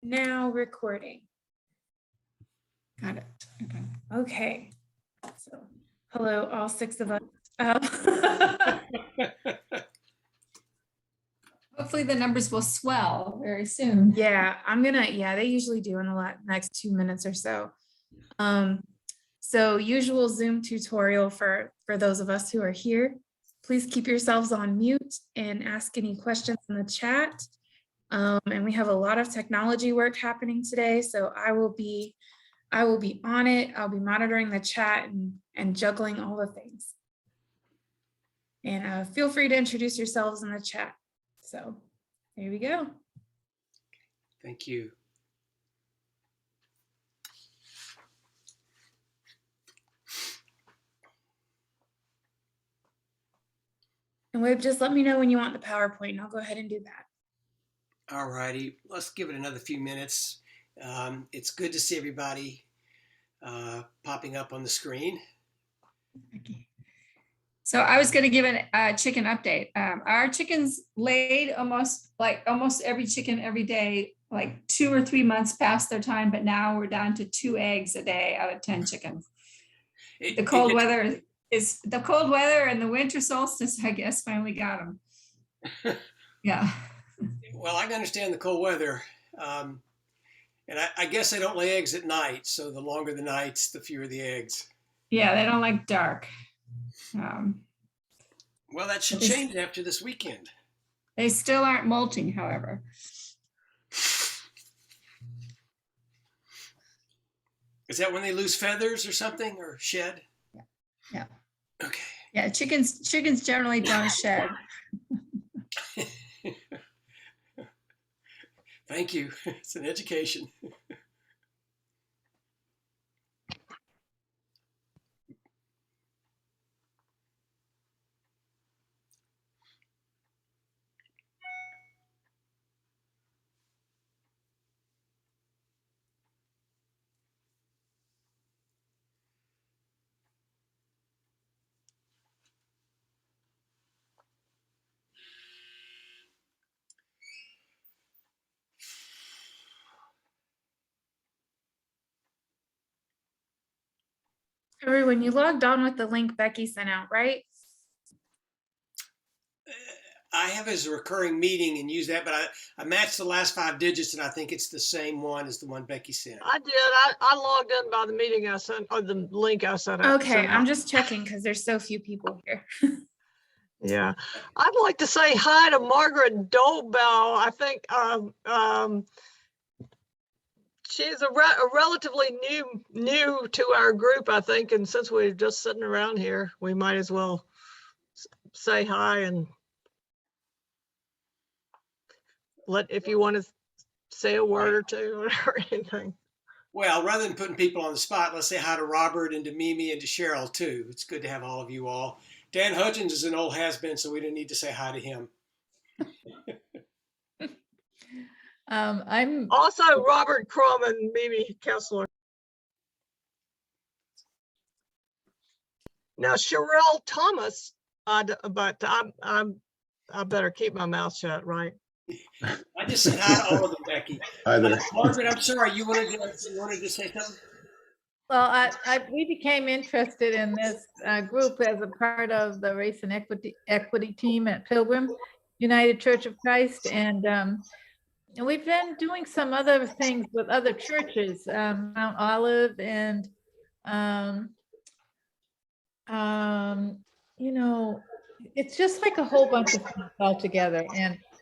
Now recording. Got it. Okay. So, hello, all 6 of us. Hopefully the numbers will swell very soon. Yeah, they usually do in the next 2 minutes or so. So usual Zoom tutorial for those of us who are here. Please keep yourselves on mute and ask any questions in the chat. And we have a lot of technology work happening today, so I will be on it. I'll be monitoring the chat and juggling all the things. And feel free to introduce yourselves in the chat. So here we go. Thank you. And Wade, just let me know when you want the PowerPoint and I'll go ahead and do that. All righty, let's give it another few minutes. It's good to see everybody popping up on the screen. Okay. So I was going to give a chicken update. Our chickens laid almost every chicken every day, like 2 or 3 months past their time, but now we're down to 2 eggs a day out of 10 chickens. The cold weather and the winter solstice, I guess, finally got them. Yeah. Well, I can understand the cold weather. And I guess they don't lay eggs at night. So the longer the nights, the fewer the eggs. Yeah, they don't like dark. Well, that should change after this weekend. They still aren't molting, however. Is that when they lose feathers or something or shed? Yeah. Okay. Yeah, chickens generally don't shed. Thank you. It's an education. Everyone, you logged on with the link Becky sent out, right? I have as a recurring meeting and use that, but I matched the last 5 digits and I think it's the same one as the one Becky sent. I did. I logged in by the meeting I sent, or the link I sent out. Okay, I'm just checking because there's so few people here. Yeah. I'd like to say hi to Margaret Dolbell. I think she's a relatively new to our group, I think. And since we're just sitting around here, we might as well say hi and if you want to say a word or two or anything. Well, rather than putting people on the spot, let's say hi to Robert and to Mimi and to Cheryl too. It's good to have all of you all. Dan Hudgens is an old has-been, so we don't need to say hi to him. I'm also Robert Crum and Mimi Kessler. Now Sherelle Thomas, but I better keep my mouth shut, right? I just said hi to all of them, Becky. Hi there. Margaret, I'm sorry, you wanted to say something? well. We became interested in this group as a part of the race and equity team at Pilgrim United Church of Christ, and we've been doing some other things with other churches, Mount Olive, and it's just like a whole bunch of things all together,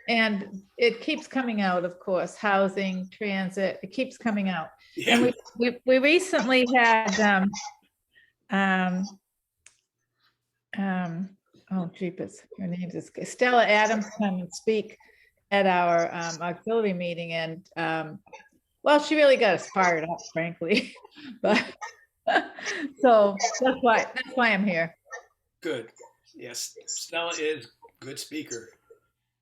and it keeps coming out, of course, housing, transit, it keeps coming out. Yeah. And we recently had oh jeepers, her name is Stella Adams come and speak at our auxiliary meeting, and well, she really got us fired up, frankly. But so that's why I'm here. Good. Yes, Stella is a good speaker.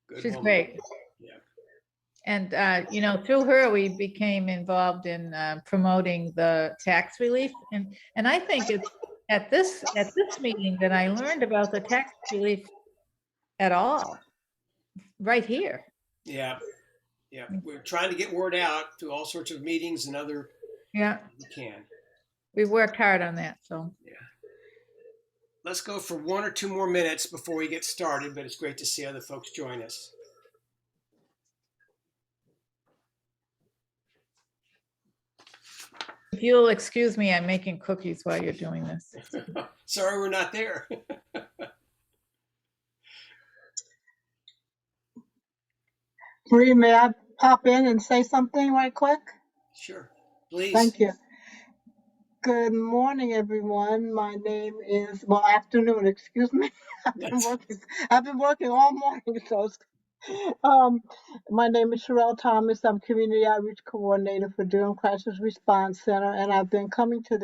Good She's woman. great. Yeah. And through her we became involved in promoting the tax relief, and I think it's at this meeting that I learned about the tax relief at all, right here. Yeah. Yeah, we're trying to get word out to all sorts of meetings and other Yeah, we can. we've worked hard on that, so. Yeah. Let's go for 1 or 2 more minutes before we get started, but it's great to see other folks join us. If you'll excuse me, I'm making cookies while you're doing this. Sorry, we're not there. Bree, may I pop in and say something right quick? Sure, please. Thank you. Good morning, everyone. My name is, well, afternoon, excuse me. I've been working all morning, so my name is Sherelle Thomas. I'm Community Outreach Coordinator for Durham Crisis Response Center, and I've been coming to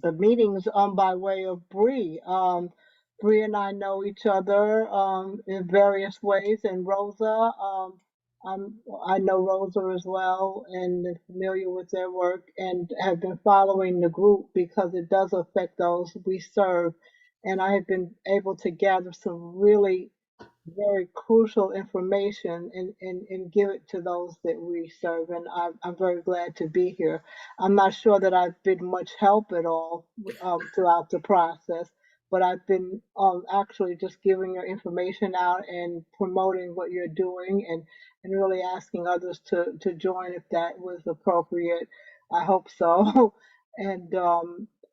the meetings by way of Bree. Bree and I know each other in various ways, and Rosa, I know Rosa as well and is familiar with their work and have been following the group because it does affect those we serve. And I have been able to gather some really very crucial information and give it to those that we serve. And I'm very glad to be here. I'm not sure that I've been much help at all throughout the process, but I've been actually just giving your information out and promoting what you're doing and really asking others to join if that was appropriate. I hope so. And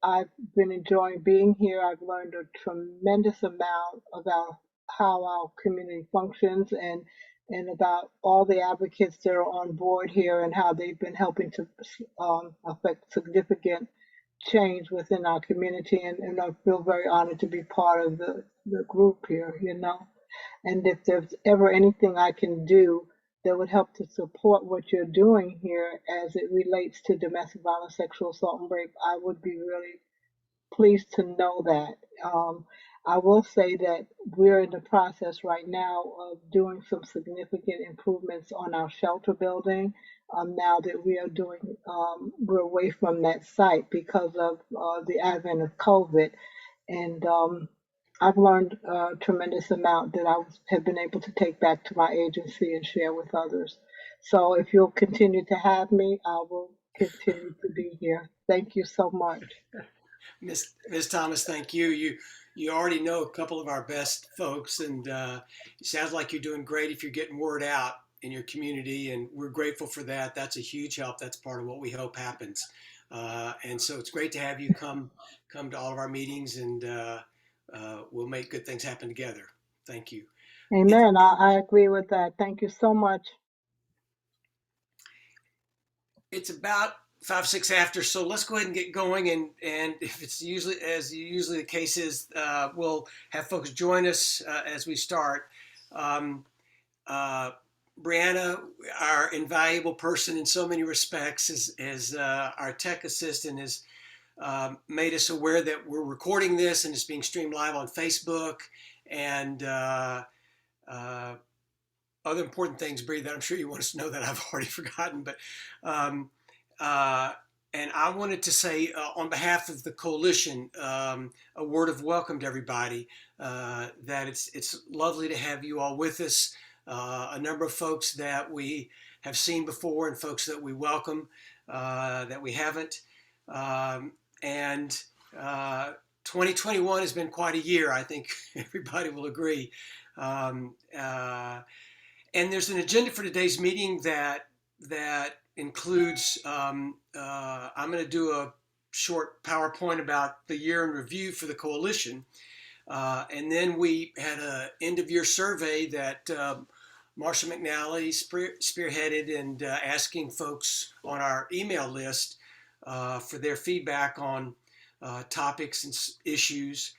I've been enjoying being here. I've learned a tremendous amount about how our community functions and about all the advocates that are on board here and how they've been helping to affect significant change within our community. And I feel very honored to be part of the group here, you know. And if there's ever anything I can do that would help to support what you're doing here as it relates to domestic violence, sexual assault, and rape, I would be really pleased to know that. I will say that we're in the process right now of doing some significant improvements on our shelter building. Now that we are doing, we're away from that site because of the advent of COVID. And I've learned a tremendous amount that have been able to take back to my agency and share with others. So if you'll continue to have me, I will continue to be here. Thank you so much. Ms. Thomas, thank you. You already know a couple of our best folks, and it sounds like you're doing great if you're getting word out in your community, and we're grateful for that. That's a huge help. That's part of what we hope happens. And so it's great to have you come to all of our meetings, and we'll make good things happen together. Thank you. Amen. I agree with that. Thank you so much. It's about 5, 6 after, so let's go ahead and get going. And if it's usually the case is, we'll have folks join us as we start. Brianna, our invaluable person in so many respects, is our tech assistant, has made us aware that we're recording this and it's being streamed live on Facebook and other important things, Bree, that I'm sure you want us to know that I've already forgotten. But and I wanted to say on behalf of the coalition, a word of welcome to everybody, that it's lovely to have you all with us. A number of folks that we have seen before and folks that we welcome that we haven't. And 2021 has been quite a year. I think everybody will agree. And there's an agenda for today's meeting that includes, I'm going to do a short PowerPoint about the year in review for the coalition. And then we had an end of year survey that Marsha McNally spearheaded and asking folks on our email list for their feedback on topics and issues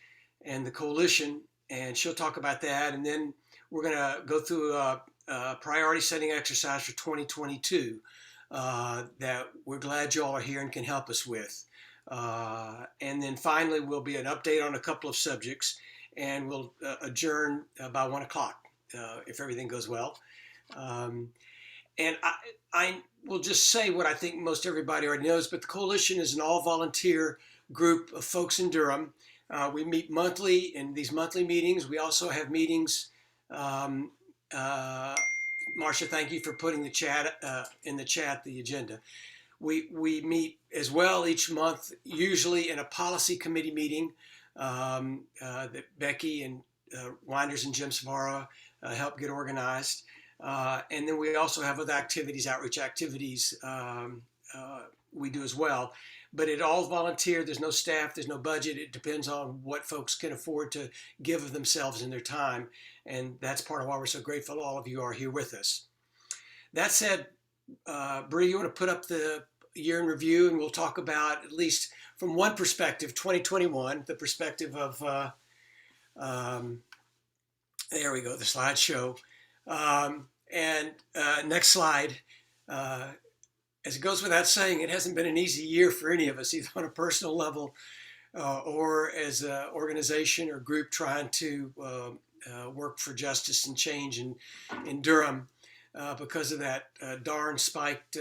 and the coalition. And she'll talk about that. And then we're going to go through a priority setting exercise for 2022 that we're glad you all are here and can help us with. And then finally, will be an update on a couple of subjects, and we'll adjourn by 1 o'clock if everything goes well. And I will just say what I think most everybody already knows, but the coalition is an all-volunteer group of folks in Durham. We meet monthly in these monthly meetings. We also have meetings Marcia, thank you for putting the chat in the chat, the agenda. We meet as well each month, usually in a policy committee meeting that Becky and Winders and Jim Savara help get organized. And then we also have other activities, outreach activities we do as well. But it all volunteer. There's no staff, there's no budget. It depends on what folks can afford to give of themselves and their time. And that's part of why we're so grateful all of you are here with us. That said, Bree, you want to put up the year in review, and we'll talk about, at least from one perspective, 2021, the perspective of, there we go, the slideshow. Next slide. As it goes without saying, it hasn't been an easy year for any of us, either on a personal level or as an organization or group trying to work for justice and change in Durham because of that darn spiked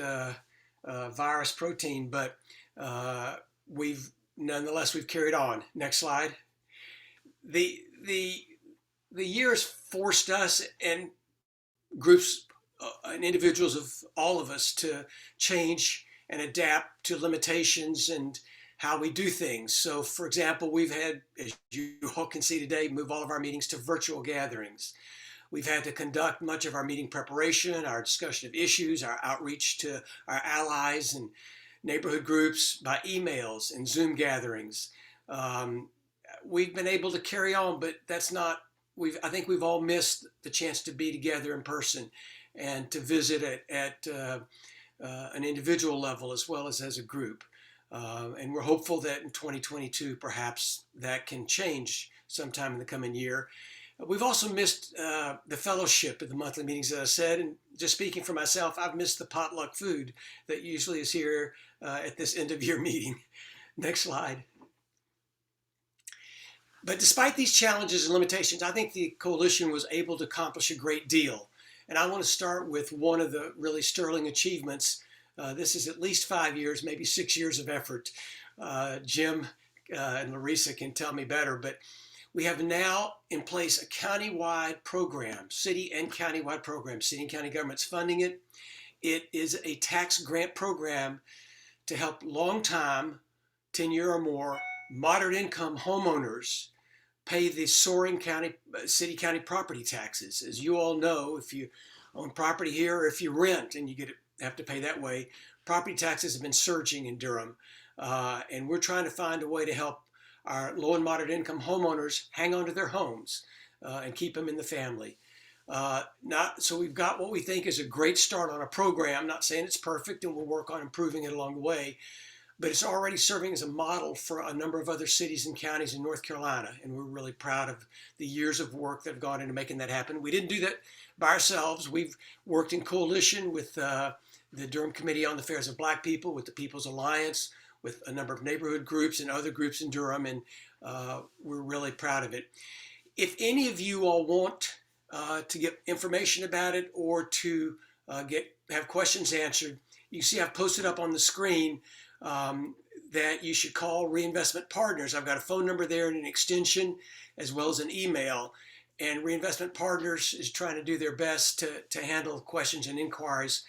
virus protein. But nonetheless, we've carried on. Next slide. The year has forced us and groups and individuals of all of us to change and adapt to limitations and how we do things. So for example, we've had, as you all can see today, move all of our meetings to virtual gatherings. We've had to conduct much of our meeting preparation, our discussion of issues, our outreach to our allies and neighborhood groups by emails and Zoom gatherings. We've been able to carry on, but that's not, I think we've all missed the chance to be together in person and to visit at an individual level as well as a group. And we're hopeful that in 2022, perhaps that can change sometime in the coming year. We've also missed the fellowship at the monthly meetings, as I said, and just speaking for myself, I've missed the potluck food that usually is here at this end of year meeting. Next slide. But despite these challenges and limitations, I think the coalition was able to accomplish a great deal. And I want to start with one of the really sterling achievements. This is at least 5 years, maybe 6 years of effort. Jim and Larissa can tell me better, but we have now in place a countywide program, city and countywide program. City and county government's funding it. It is a tax grant program to help long-time, 10-year or more, moderate income homeowners pay the soaring city county property taxes. As you all know, if you own property here or if you rent and you have to pay that way, property taxes have been surging in Durham. And we're trying to find a way to help our low and moderate income homeowners hang on to their homes and keep them in the family. So we've got what we think is a great start on a program. I'm not saying it's perfect, and we'll work on improving it along the way, but it's already serving as a model for a number of other cities and counties in North Carolina. And we're really proud of the years of work that have gone into making that happen. We didn't do that by ourselves. We've worked in coalition with the Durham Committee on the Affairs of Black People, with the People's Alliance, with a number of neighborhood groups and other groups in Durham. And we're really proud of it. If any of you all want to get information about it or to have questions answered, you see I've posted up on the screen that you should call Reinvestment Partners. I've got a phone number there and an extension as well as an email. And Reinvestment Partners is trying to do their best to handle questions and inquiries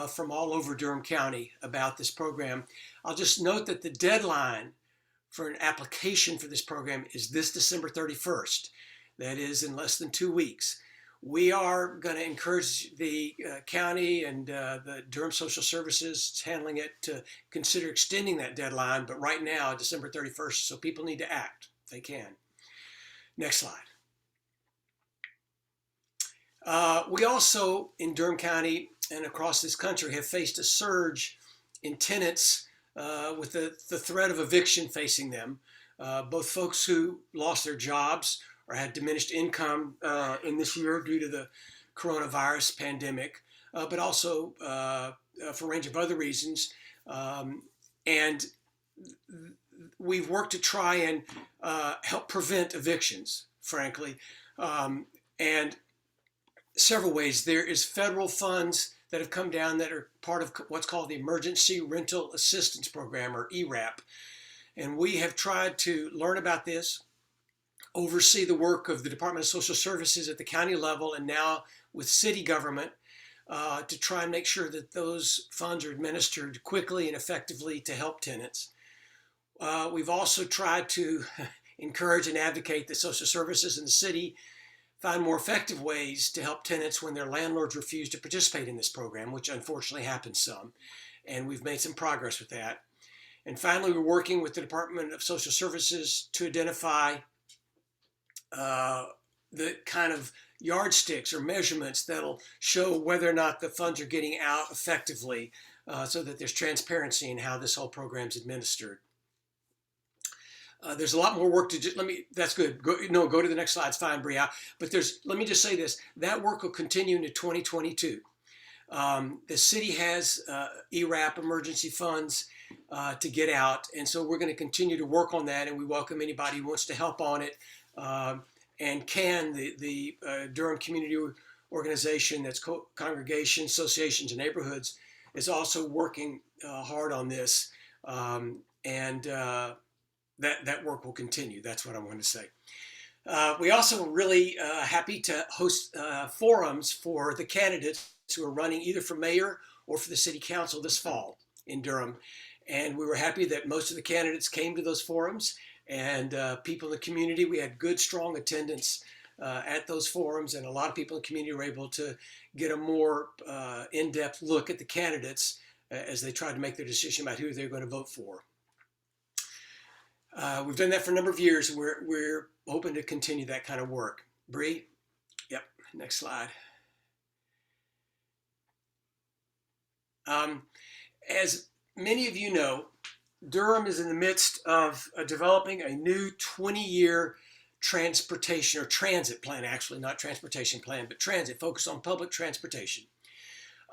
from all over Durham County about this program. I'll just note that the deadline for an application for this program is this December 31st. That is in less than 2 weeks. We are going to encourage the county and the Durham Social Services handling it to consider extending that deadline, but right now, December 31st, so people need to act if they can. Next slide. We also, in Durham County and across this country, have faced a surge in tenants with the threat of eviction facing them, both folks who lost their jobs or had diminished income in this year due to the coronavirus pandemic, but also for a range of other reasons. And we've worked to try and help prevent evictions, frankly. And several ways. There is federal funds that have come down that are part of what's called the Emergency Rental Assistance Program, or ERAP. And we have tried to learn about this, oversee the work of the Department of Social Services at the county level, and now with city government to try and make sure that those funds are administered quickly and effectively to help tenants. We've also tried to encourage and advocate that social services in the city find more effective ways to help tenants when their landlords refuse to participate in this program, which unfortunately happens some. And we've made some progress with that. And finally, we're working with the Department of Social Services to identify the kind of yardsticks or measurements that'll show whether or not the funds are getting out effectively, so that there's transparency in how this whole program is administered. There's a lot more work to do. That's good. Go to the next slide. It's fine, Bria. But let me just say this, that work will continue into 2022. The city has ERAP emergency funds to get out. And so we're going to continue to work on that. And we welcome anybody who wants to help on it. And the Durham Community Organization, that's congregations, associations, and neighborhoods, is also working hard on this. That work will continue. That's what I want to say. We also are really happy to host forums for the candidates who are running either for mayor or for the city council this fall in Durham. And we were happy that most of the candidates came to those forums, and people in the community, we had good, strong attendance at those forums, and a lot of people in the community were able to get a more in-depth look at the candidates as they tried to make their decision about who they're going to vote for. We've done that for a number of years, and we're hoping to continue that kind of work. Bree? Yep, next slide. As many of you know, Durham is in the midst of developing a new 20-year transportation or transit plan, actually, not transportation plan, but transit, focused on public transportation.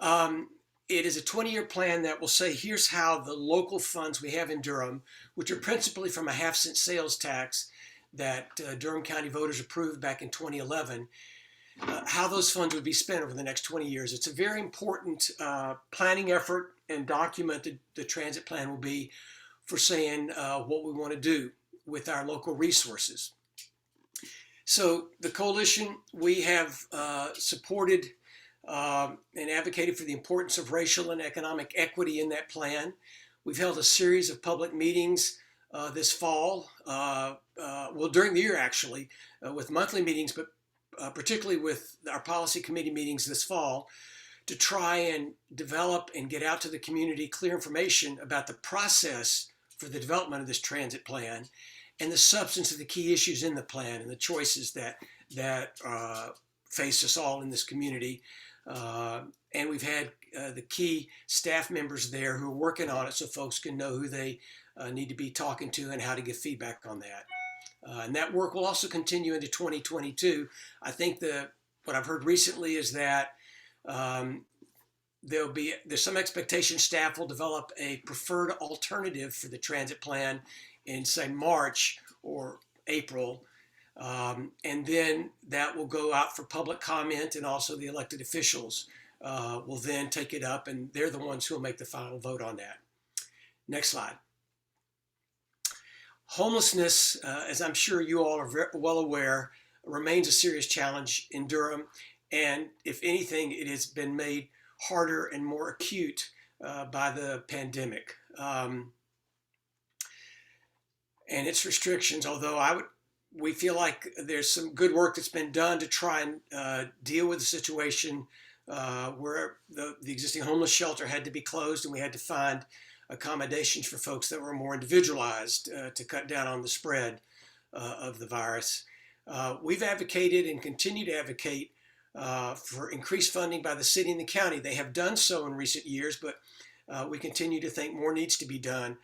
It is a 20-year plan that will say, here's how the local funds we have in Durham, which are principally from a half-cent sales tax that Durham County voters approved back in 2011, how those funds would be spent over the next 20 years. It's a very important planning effort and document that the transit plan will be for saying what we want to do with our local resources. So the coalition, we have supported and advocated for the importance of racial and economic equity in that plan. We've held a series of public meetings this fall, during the year actually, with monthly meetings, but particularly with our policy committee meetings this fall, to try and develop and get out to the community clear information about the process for the development of this transit plan and the substance of the key issues in the plan and the choices that face us all in this community. And we've had the key staff members there who are working on it so folks can know who they need to be talking to and how to give feedback on that. And that work will also continue into 2022. I think what I've heard recently is that there's some expectation staff will develop a preferred alternative for the transit plan in, say, March or April. And then that will go out for public comment, and also the elected officials will then take it up, and they're the ones who will make the final vote on that. Next slide. Homelessness, as I'm sure you all are well aware, remains a serious challenge in Durham. And if anything, it has been made harder and more acute by the pandemic and its restrictions, although we feel like there's some good work that's been done to try and deal with the situation where the existing homeless shelter had to be closed, and we had to find accommodations for folks that were more individualized to cut down on the spread of the virus. We've advocated and continue to advocate for increased funding by the city and the county. They have done so in recent years, but we continue to think more needs to be done,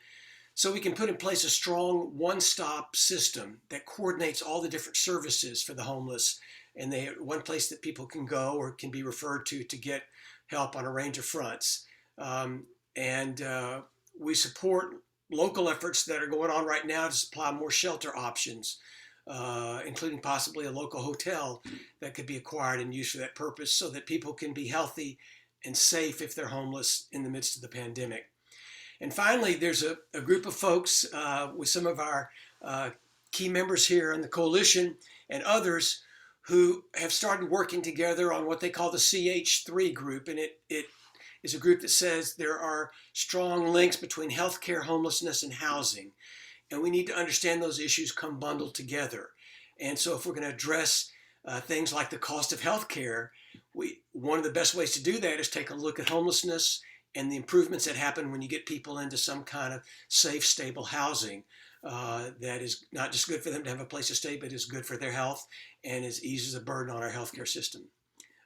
so we can put in place a strong one-stop system that coordinates all the different services for the homeless, and they have one place that people can go or can be referred to get help on a range of fronts. We support local efforts that are going on right now to supply more shelter options, including possibly a local hotel that could be acquired and used for that purpose, so that people can be healthy and safe if they're homeless in the midst of the pandemic. And finally, there's a group of folks with some of our key members here in the coalition and others who have started working together on what they call the Ch3 Group. And it is a group that says there are strong links between healthcare, homelessness, and housing. And we need to understand those issues come bundled together. And so if we're going to address things like the cost of healthcare, one of the best ways to do that is take a look at homelessness and the improvements that happen when you get people into some kind of safe, stable housing that is not just good for them to have a place to stay, but is good for their health and eases a burden on our healthcare system.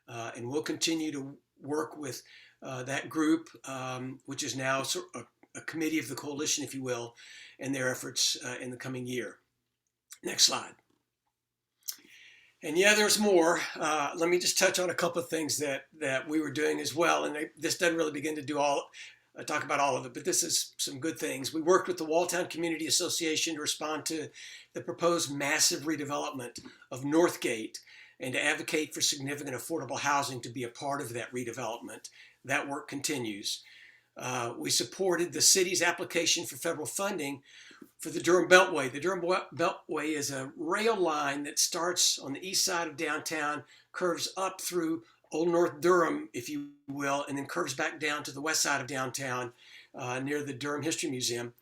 And we'll continue to work with that group, which is now a committee of the coalition, if you will, and their efforts in the coming year. Next slide. And yeah, there's more. Let me just touch on a couple of things that we were doing as well. And this doesn't really begin to talk about all of it, but this is some good things. We worked with the Walltown Community Association to respond to the proposed massive redevelopment of Northgate and to advocate for significant affordable housing to be a part of that redevelopment. That work continues. We supported the city's application for federal funding for the Durham Beltway. The Durham Beltway is a rail line that starts on the east side of downtown, curves up through Old North Durham, if you will, and then curves back down to the west side of downtown near the Durham History Museum.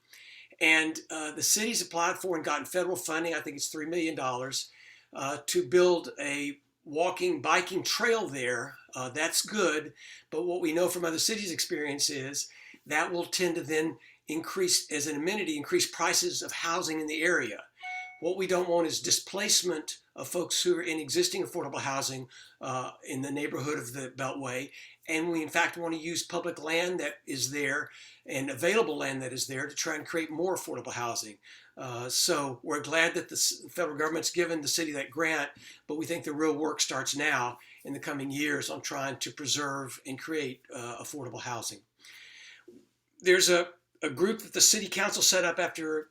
And the city's applied for and gotten federal funding, I think it's $3 million, to build a walking, biking trail there. That's good, but what we know from other cities' experience is that will tend to then increase, as an amenity, increase prices of housing in the area. What we don't want is displacement of folks who are in existing affordable housing in the neighborhood of the Beltway. And we in fact want to use public land that is there and available land that is there to try and create more affordable housing. So we're glad that the federal government's given the city that grant, but we think the real work starts now in the coming years on trying to preserve and create affordable housing. There's a group that the city council set up after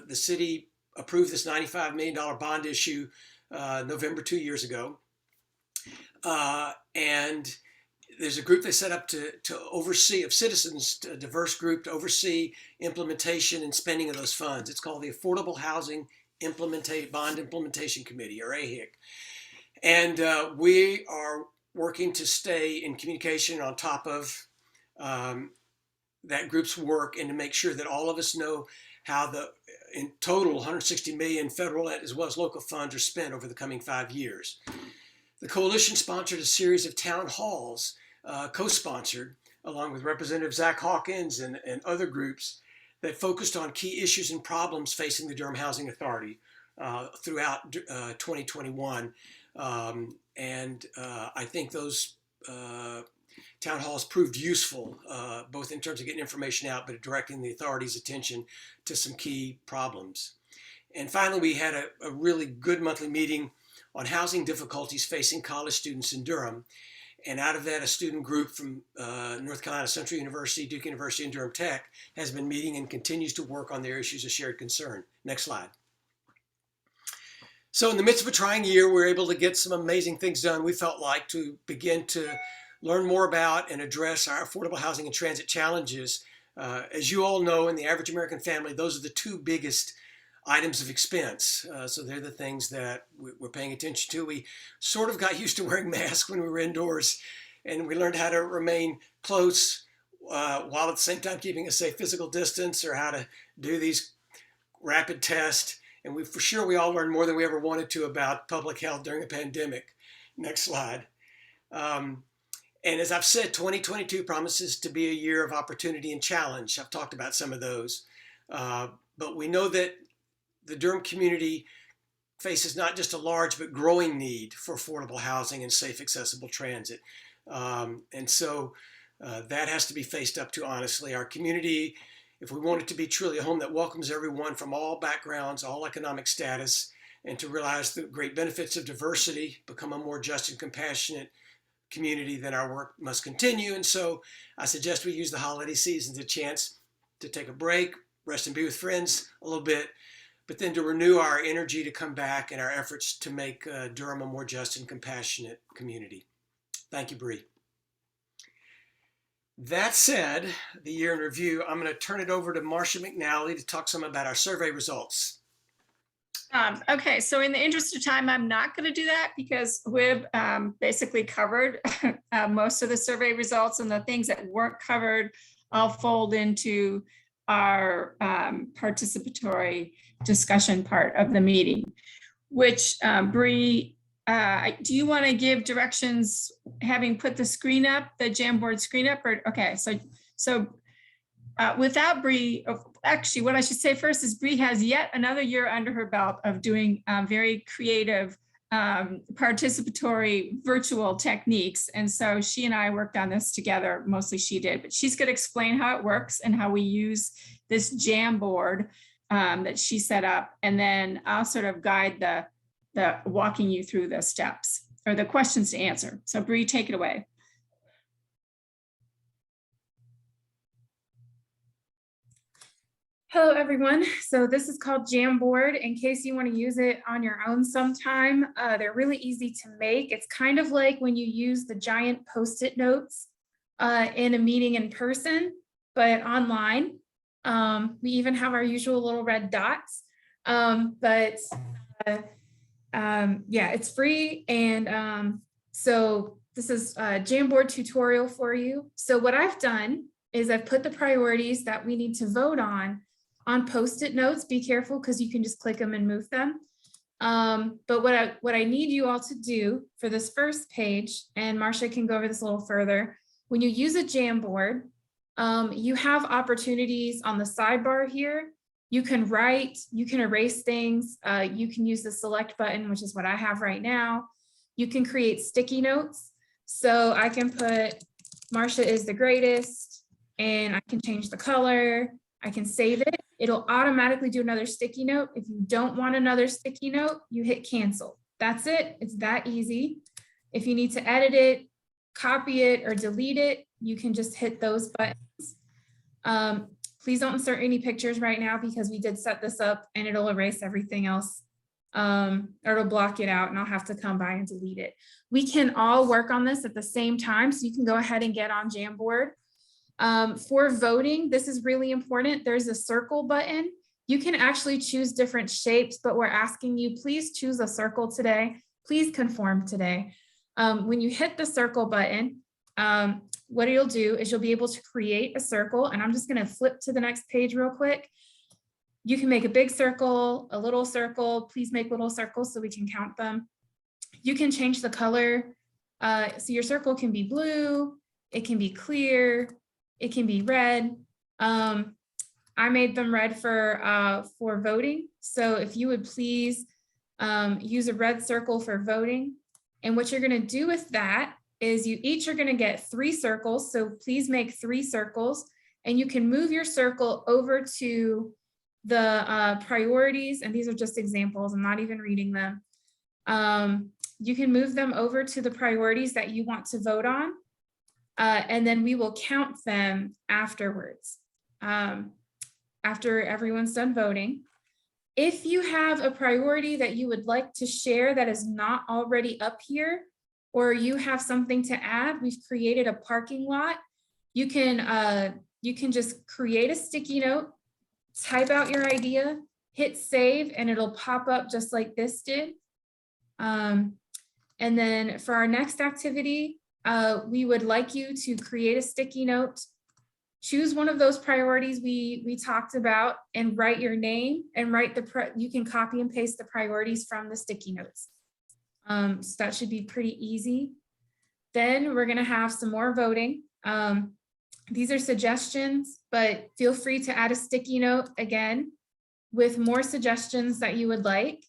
the city approved this $95 million bond issue November 2 years ago. And there's a group they set up to oversee, of citizens, a diverse group to oversee implementation and spending of those funds. It's called the Affordable Housing Bond Implementation Committee, or AHIC. And we are working to stay in communication on top of that group's work and to make sure that all of us know how in total 160 million federal as well as local funds are spent over the coming 5 years. The coalition sponsored a series of town halls, co-sponsored, along with Representative Zach Hawkins and other groups that focused on key issues and problems facing the Durham Housing Authority throughout 2021. And I think those town halls proved useful, both in terms of getting information out, but directing the authority's attention to some key problems. And finally, we had a really good monthly meeting on housing difficulties facing college students in Durham. And out of that, a student group from North Carolina Central University, Duke University, and Durham Tech has been meeting and continues to work on their issues of shared concern. Next slide. So in the midst of a trying year, we were able to get some amazing things done, we felt like, to begin to learn more about and address our affordable housing and transit challenges. As you all know, in the average American family, those are the two biggest items of expense. So they're the things that we're paying attention to. We sort of got used to wearing masks when we were indoors, and we learned how to remain close while at the same time keeping a safe physical distance, or how to do these rapid tests. And we all learned more than we ever wanted to about public health during a pandemic. Next slide. And as I've said, 2022 promises to be a year of opportunity and challenge. I've talked about some of those. But we know that the Durham community faces not just a large but growing need for affordable housing and safe, accessible transit. And so that has to be faced up to honestly. Our community, if we want it to be truly a home that welcomes everyone from all backgrounds, all economic status, and to realize the great benefits of diversity, become a more just and compassionate community, then our work must continue. And so I suggest we use the holiday season as a chance to take a break, rest and be with friends a little bit, but then to renew our energy to come back and our efforts to make Durham a more just and compassionate community. Thank you, Bree. That said, the year in review, I'm going to turn it over to Marcia McNally to talk some about our survey results. Okay, so in the interest of time, I'm not going to do that because we've basically covered most of the survey results, and the things that weren't covered, I'll fold into our participatory discussion part of the meeting, which Bree, do you want to give directions having put the screen up, the Jamboard screen up? Or okay, so without Bree, actually, what I should say first is Bree has yet another year under her belt of doing very creative participatory virtual techniques. And so she and I worked on this together, mostly she did, but she's going to explain how it works and how we use this Jamboard that she set up. And then I'll sort of guide the walking you through the steps or the questions to answer. So Bree, take it away. Hello, everyone. So this is called Jamboard. In case you want to use it on your own sometime, they're really easy to make. It's kind of like when you use the giant Post-it notes in a meeting in person, but online. We even have our usual little red dots, yeah, it's free. And so this is a Jamboard tutorial for you. So what I've done is I've put the priorities that we need to vote on Post-it notes. Be careful because you can just click them and move them. But what I need you all to do for this first page, and Marcia can go over this a little further, when you use a Jamboard, you have opportunities on the sidebar here. You can write, you can erase things, you can use the select button, which is what I have right now. You can create sticky notes. So I can put Marcia is the greatest, and I can change the color. I can save it. It'll automatically do another sticky note. If you don't want another sticky note, you hit cancel. That's it. It's that easy. If you need to edit it, copy it, or delete it, you can just hit those buttons. Please don't insert any pictures right now because we did set this up and it'll erase everything else. Or it'll block it out and I'll have to come by and delete it. We can all work on this at the same time, so you can go ahead and get on Jamboard. For voting, this is really important. There's a circle button. You can actually choose different shapes, but we're asking you, please choose a circle today. Please conform today. When you hit the circle button, what you'll do is you'll be able to create a circle, and I'm just going to flip to the next page real quick. You can make a big circle, a little circle. Please make little circles so we can count them. You can change the color. So your circle can be blue, it can be clear, it can be red. I made them red for voting. So if you would please use a red circle for voting. And what you're going to do with that is you each are going to get 3 circles. So please make 3 circles, and you can move your circle over to the priorities. And these are just examples. I'm not even reading them. You can move them over to the priorities that you want to vote on. And then we will count them afterwards, after everyone's done voting. If you have a priority that you would like to share that is not already up here, or you have something to add, we've created a parking lot. You can just create a sticky note, type out your idea, hit save, and it'll pop up just like this did. And then for our next activity, we would like you to create a sticky note, choose one of those priorities we talked about, and write your name and write you can copy and paste the priorities from the sticky notes. So that should be pretty easy. Then we're gonna have some more voting. These are suggestions, but feel free to add a sticky note again with more suggestions that you would like.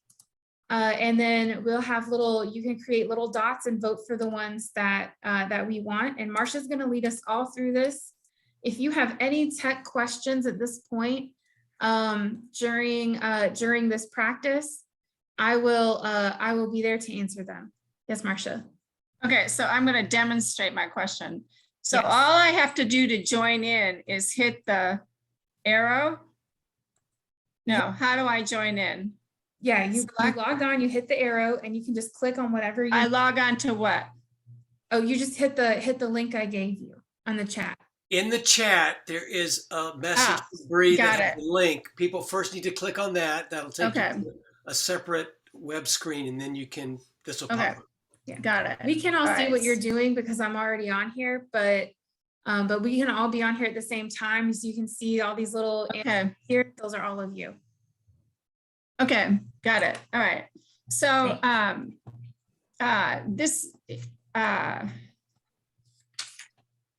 And then we'll have you can create little dots and vote for the ones that we want. And Marcia's going to lead us all through this. If you have any tech questions at this point during this practice, I will be there to answer them. Yes, Marcia. Okay, so I'm going to demonstrate my question. So Yes. all I have to do to join in is hit the arrow. No, how do I join in? Yeah, you log on, you hit the arrow, and you can just click on whatever I log on to what? Oh, you just hit the link I gave you on the chat. In the chat, there is a message from Bree got that has it. a link. People first need to click on that. That'll take Okay. you to a separate web screen, and then this will Okay. pop up. Yeah. Got it. We can all see right. what you're doing because I'm already on here, but we can all be on here at the same time. So you can see all these little Okay. here. Those are all of you. Okay, got it. All right. So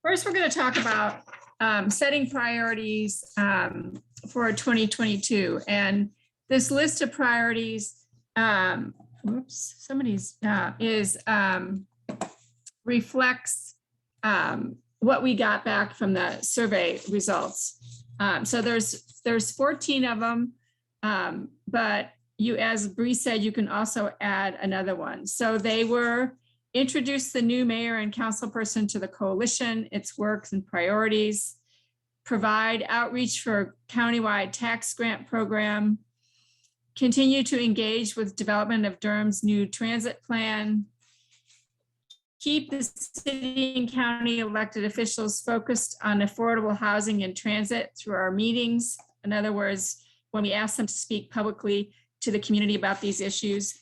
first we're going to talk about setting priorities for 2022. And this list of priorities, reflects what we got back from the survey results. So there's 14 of them. But you, as Bree said, you can also add another one. So they were introduce the new mayor and council person to the coalition, its works and priorities, provide outreach for countywide tax grant program, continue to engage with development of Durham's new transit plan, keep the city and county elected officials focused on affordable housing and transit through our meetings. In other words, when we ask them to speak publicly to the community about these issues,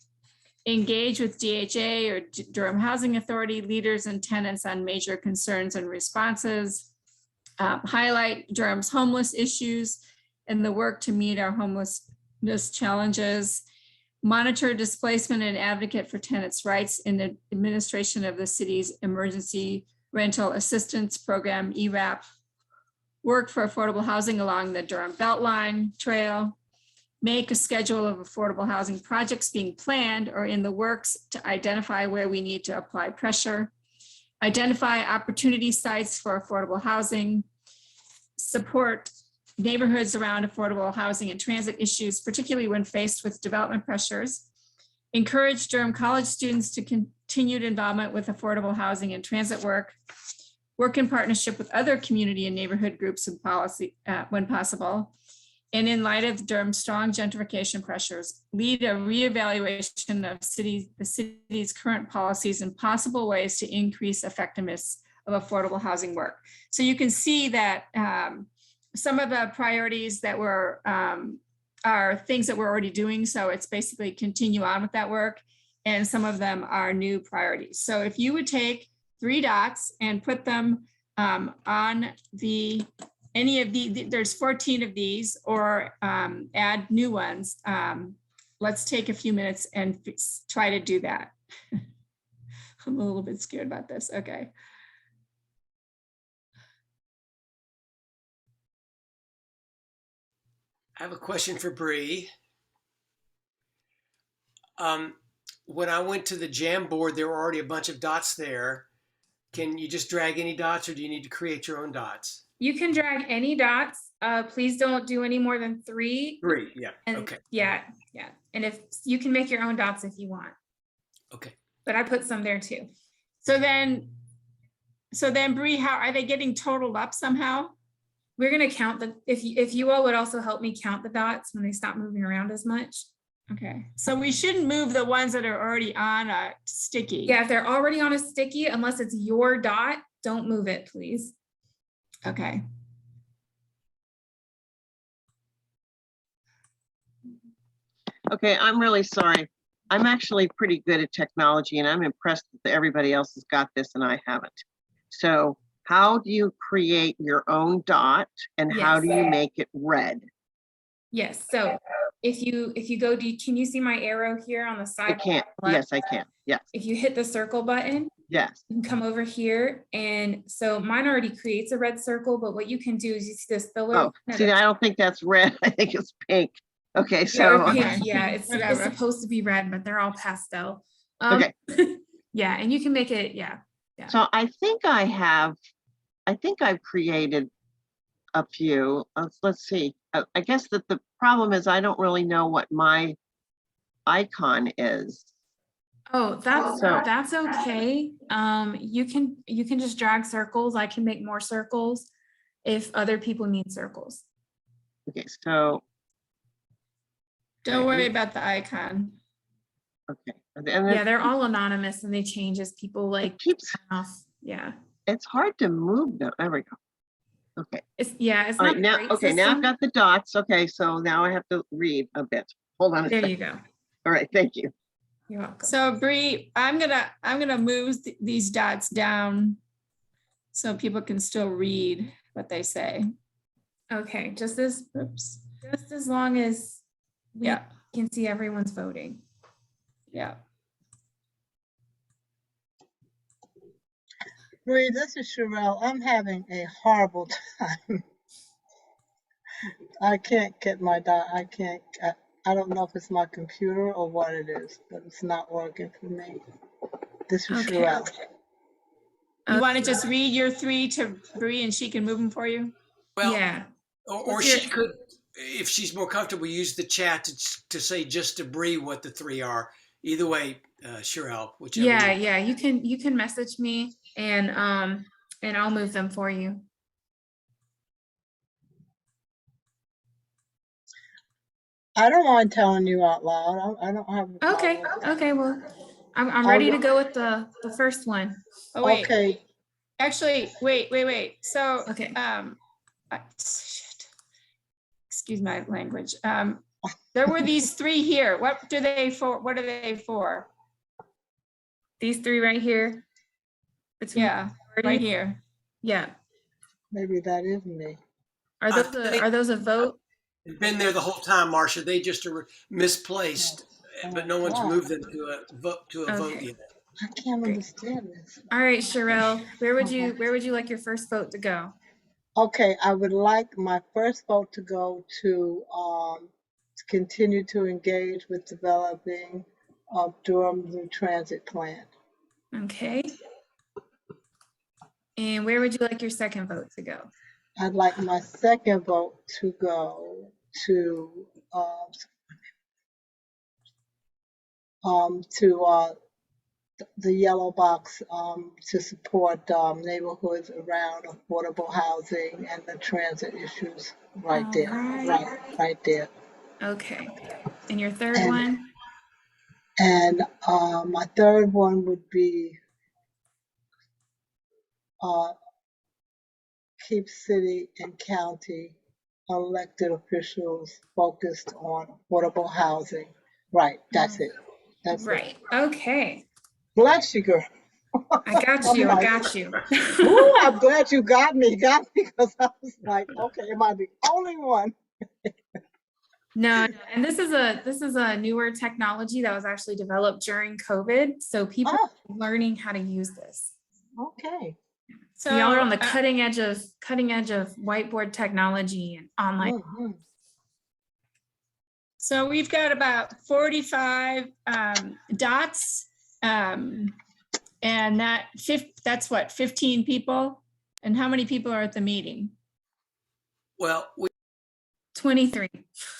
engage with DHA or Durham Housing Authority leaders and tenants on major concerns and responses, highlight Durham's homeless issues and the work to meet our homelessness challenges, monitor displacement and advocate for tenants' rights in the administration of the city's emergency rental assistance program, ERAP, work for affordable housing along the Durham Beltline Trail, make a schedule of affordable housing projects being planned or in the works to identify where we need to apply pressure, identify opportunity sites for affordable housing, support neighborhoods around affordable housing and transit issues, particularly when faced with development pressures, encourage Durham College students to continued involvement with affordable housing and transit work in partnership with other community and neighborhood groups and policy when possible. And in light of Durham's strong gentrification pressures, lead a reevaluation of the city's current policies and possible ways to increase effectiveness of affordable housing work. So you can see that some of the priorities that were are things that we're already doing. So it's basically continue on with that work. And some of them are new priorities. So if you would take 3 dots and put them on any of the, there's 14 of these, or add new ones. Let's take a few minutes and try to do that. I'm a little bit scared about this. Okay. I have a question for Bree. When I went to the Jamboard, there were already a bunch of dots there. Can you just drag any dots, or do you need to create your own dots? You can drag any dots. Please don't do any more than 3. 3, yeah, And okay. Yeah. And if you can make your own dots if you want. Okay. But I put some there too. So then Bree, how are they getting totaled up somehow? We're gonna count if you all would also help me count the dots when they stop moving around as much. Okay, so we shouldn't move the ones that are already on a sticky. Yeah, if they're already on a sticky, unless it's your dot, don't move it, please. Okay. Okay, I'm really sorry. I'm actually pretty good at technology, and I'm impressed that everybody else has got this and I haven't. So how do you create your own dot, and how do you make it red? Yes, so if you go, can you see my arrow here on the side? I can't. Yes, I can. Yes. If you hit the circle button, yes, you can come over here. And so mine already creates a red circle, but what you can do is you see this filler. Oh, see, I don't think that's red. I think it's pink. Okay, so yeah, it's supposed to be red, but they're all pastel. Okay. Yeah, and you can make it, yeah. So I think I've created a few. Let's see. I guess that the problem is I don't really know what my icon is. Oh, that's okay. You can just drag circles. I can make more circles if other people need circles. Okay, so don't worry about the icon. Okay, and then yeah, they're all anonymous and they change as people like keeps off. Yeah, it's hard to move them. There we go. Okay. It's All not right, now. great Okay, system. now I've got the dots. Okay, so now I have to read a bit. Hold on a There second. you go. All right, thank you. You're welcome. So Bree, I'm gonna move these dots down so people can still read what they say. Okay, just Oops. as long as we Yeah, can see everyone's voting. yeah. Bree, this is Sherelle. I'm having a horrible time. I can't get my dot. I don't know if it's my computer or what it is, but it's not working for me. This is Okay. Sherelle. You want to just read your 3 to Bree and she can move them for you? Well, Yeah. or What's she your- could, if she's more comfortable, use the chat to say just to Bree what the 3 are. Either way, Sherelle, whichever. Yeah, yeah. You can message me and I'll move them for you. I don't mind telling you out loud. I don't have a problem Okay. with that. Okay. Well, I'm ready to go with the first one. Oh, wait. Okay, Actually, wait. So, Okay. shit. Excuse my language. There were these 3 here. What are they for? These 3 right here. Between Yeah, right parties? here. Yeah. maybe that is me. Are those a vote? They've been there the whole time, Marcia. They just are misplaced, but no one's moved them to a vote Okay. yet. I can't Great. understand this. All right, Sherelle, where would you like your first vote to go? Okay, I would like my first vote to go to continue to engage with developing Durham's new transit plan. Okay. And where would you like your second vote to go? I'd like my second vote to go to the yellow box to support neighborhoods around affordable housing and the transit issues right there, right there. Okay. And your third And- one? And my third one would be keep city and county elected officials focused on affordable housing. Right, that's it. That's Right. it. Okay. Bless you, girl. I got you. I got you. Ooh, I'm glad you got me, because I was like, okay, am I the only one? No, and this is a newer technology that was actually developed during COVID. So people Oh, are learning how to use this. okay. So y'all are on the cutting edge of whiteboard technology and online. Mhm. So we've got about 45 dots. And that's what, 15 people? And how many people are at the meeting? Well, 23.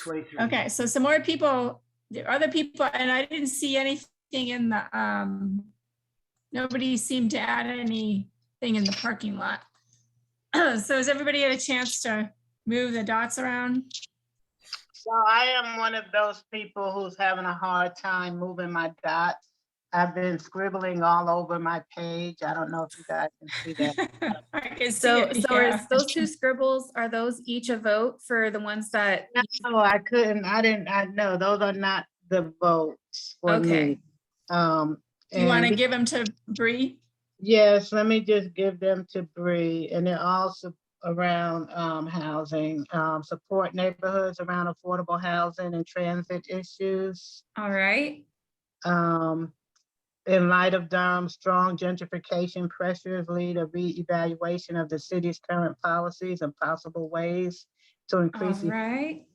23. Okay, so some more people, there are other people, and I didn't see anything in the, nobody seemed to add anything in the parking lot. So has everybody had a chance to move the dots around? So I am one of those people who's having a hard time moving my dots. I've been scribbling all over my page. I don't know if you guys can see that. I can see So it, are yeah. those 2 scribbles, are those each a vote for the ones that? No, I couldn't, I know, those are not the votes for Okay. me. Do you want to and give them to Bree? Yes, let me just give them to Bree, and they're also around housing, support neighborhoods around affordable housing and transit issues. All right. In light of Durham's strong gentrification pressures, lead a reevaluation of the city's current policies and possible ways to All increase. right.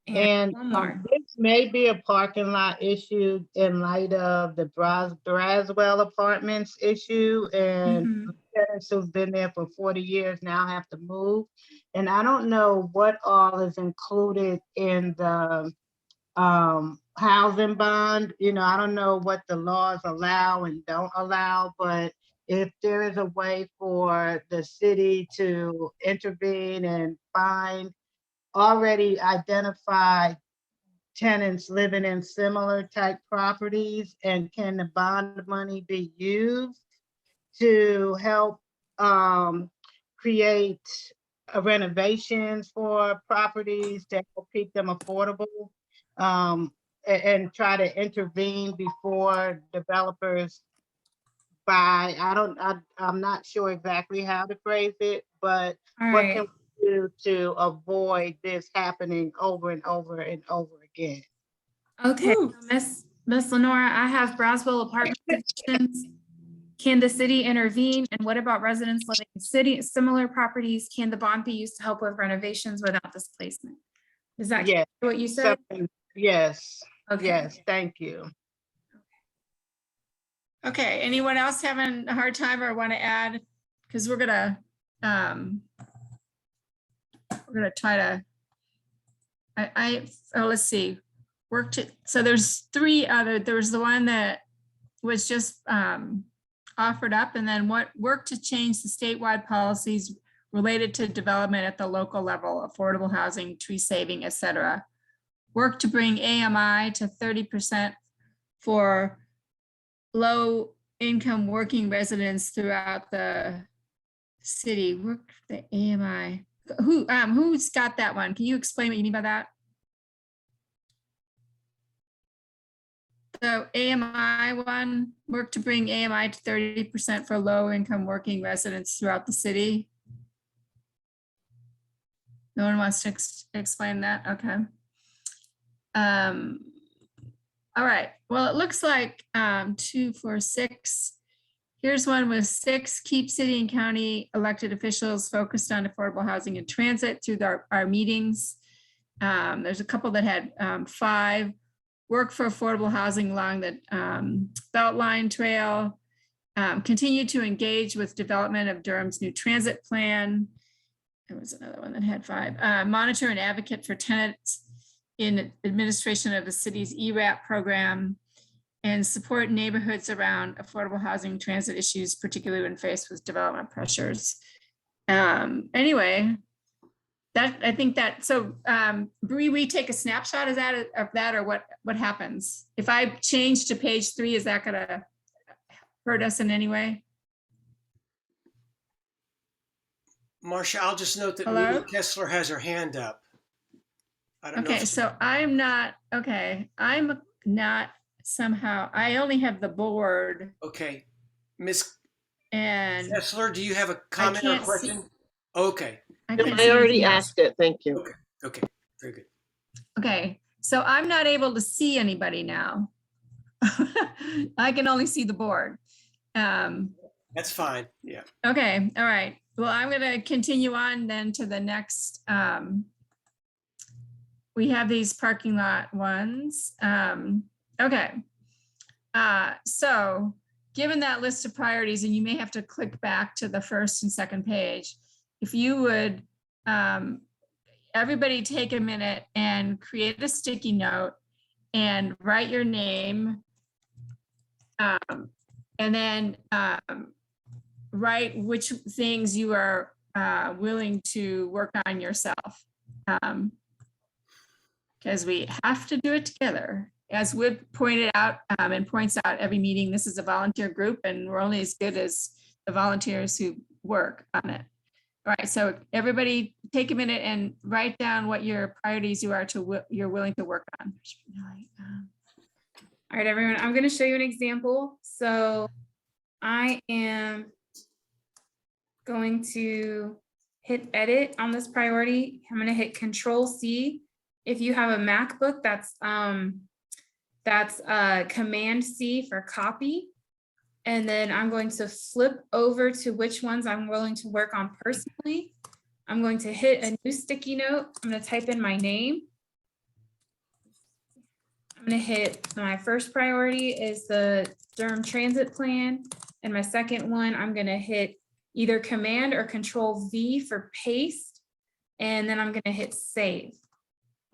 And one more. this may be a parking lot issue in light of the Braswell Apartments issue, and Mhm. tenants who've been there for 40 years now have to move. And I don't know what all is included in the housing bond. You know, I don't know what the laws allow and don't allow, but if there is a way for the city to intervene and find already identified tenants living in similar type properties, and can the bond money be used to help create renovations for properties to help keep them affordable? and try to intervene before developers buy. I'm not sure exactly how to phrase it, but All what right. can we do to avoid this happening over and over and over again? Okay, Woo. Miss Lenora, I have Braswell Apartment evictions. Can the city intervene? And what about residents living in similar properties? Can the bond be used to help with renovations without displacement? Is that Yes. what you said? Yes, Okay. yes, thank you. Okay, anyone else having a hard time or want to add? Because we're gonna try to, let's see, so there's three other, there was the one that was just offered up, and then what work to change the statewide policies related to development at the local level, affordable housing, tree saving, et cetera. Work to bring AMI to 30% for low income working residents throughout the city. Work the AMI. Who's got that one? Can you explain what you mean by that? The AMI one, work to bring AMI to 30% for low income working residents throughout the city. No one wants to explain that? Okay. All right, well, it looks like 2, 4, 6. Here's one with 6, keep city and county elected officials focused on affordable housing and transit through our meetings. There's a couple that had 5, work for affordable housing along the Beltline Trail, continue to engage with development of Durham's new transit plan. There was another one that had 5, monitor and advocate for tenants in administration of the city's ERAP program, and support neighborhoods around affordable housing transit issues, particularly when faced with development pressures. Anyway, that I think that, so Bree, we take a snapshot of that or what happens? If I change to page 3, is that gonna hurt us in any way? Marcia, I'll just note that Hello? Mimi Kessler has her hand up. I don't know. Okay, so I'm not somehow, I only have the board Okay. Miss and Kessler, do you have a comment or can't see- question? Okay. I No, can't I see already anything else. asked it, thank you. Okay. Okay. Very good. Okay, so I'm not able to see anybody now. I can only see the board. That's fine. Yeah. Okay, all right. Well, I'm gonna continue on then to the next. We have these parking lot ones. Okay. So given that list of priorities, and you may have to click back to the first and second page, if you would, everybody take a minute and create a sticky note and write your name. And then write which things you are willing to work on yourself. Because we have to do it together. As Wood pointed out and points out every meeting, this is a volunteer group and we're only as good as the volunteers who work on it. All right, so everybody take a minute and write down what your priorities you're willing to work on. All right, everyone, I'm going to show you an example. So I am going to hit edit on this priority. I'm going to hit Control C. If you have a MacBook, that's Command C for copy. And then I'm going to flip over to which ones I'm willing to work on personally. I'm going to hit a new sticky note. I'm going to type in my name. I'm going to hit my first priority is the Durham Transit Plan. And my second one, I'm going to hit either Command or Control V for paste. And then I'm going to hit save.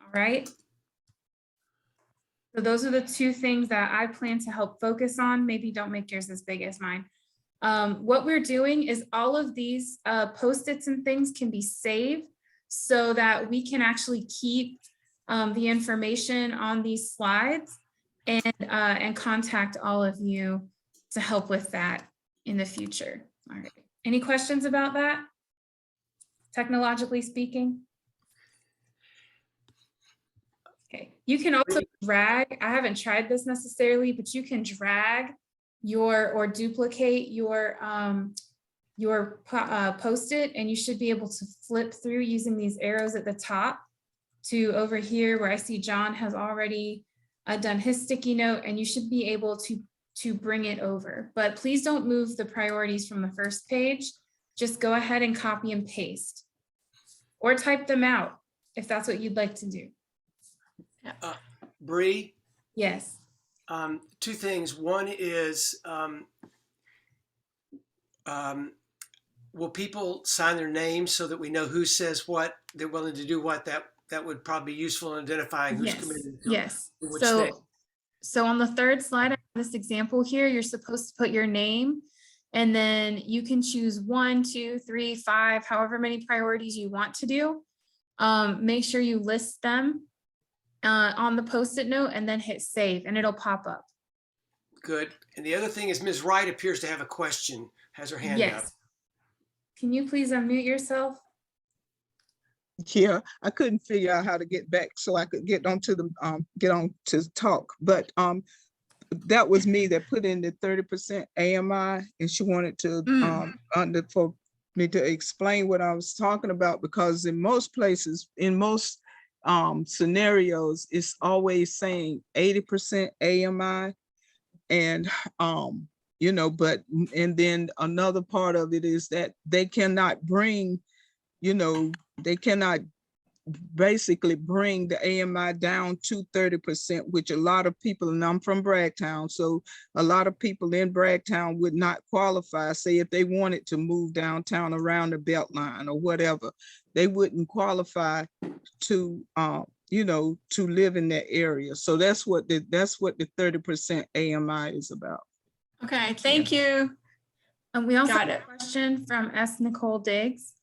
All right. So those are the 2 things that I plan to help focus on. Maybe don't make yours as big as mine. What we're doing is all of these Post-its and things can be saved so that we can actually keep the information on these slides and contact all of you to help with that in the future. All right. Any questions about that? Technologically speaking? Okay, you can also drag, I haven't tried this necessarily, but you can drag or duplicate your Post-it, and you should be able to flip through using these arrows at the top to over here where I see John has already done his sticky note, and you should be able to bring it over. But please don't move the priorities from the first page. Just go ahead and copy and paste or type them out if that's what you'd like to do. Bree, Yes. two things. One is, will people sign their names so that we know who says what, they're willing to do what? That would probably be useful in identifying who's Yes. committed to Yes. which thing. So on the third slide, I have this example here, you're supposed to put your name, and then you can choose 1, 2, 3, 5, however many priorities you want to do. Make sure you list them on the Post-it note and then hit save, and it'll pop up. Good. And the other thing is Ms. Wright appears to have a question, has her hand up. Yes. Can you please unmute yourself? Yeah, I couldn't figure out how to get back so I could get on to talk, but that was me that put in the 30% AMI, and she wanted to for me to explain what I was talking about, because in most places, in most scenarios, it's always saying 80% AMI, and you know, but and then another part of it is that they cannot bring, you know, they cannot basically bring the AMI down to 30%, which a lot of people, and I'm from Bragtown, so a lot of people in Bragtown would not qualify. Say if they wanted to move downtown around the Beltline or whatever, they wouldn't qualify to, you know, to live in that area. So that's what the 30% AMI is about. Okay, thank you. And we also Got have it. a question from S. Nicole Diggs.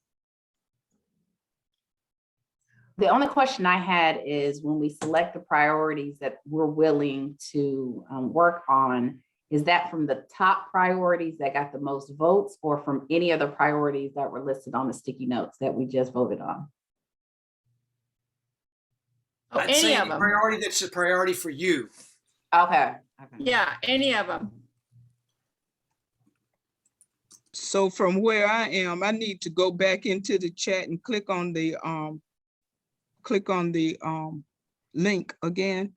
The only question I had is when we select the priorities that we're willing to work on, is that from the top priorities that got the most votes, or from any other priorities that were listed on the sticky notes that we just voted on? Oh, I'd say any of them. priority that's a priority for you. Okay. Yeah, any of them. So from where I am, I need to go back into the chat and click on the link again.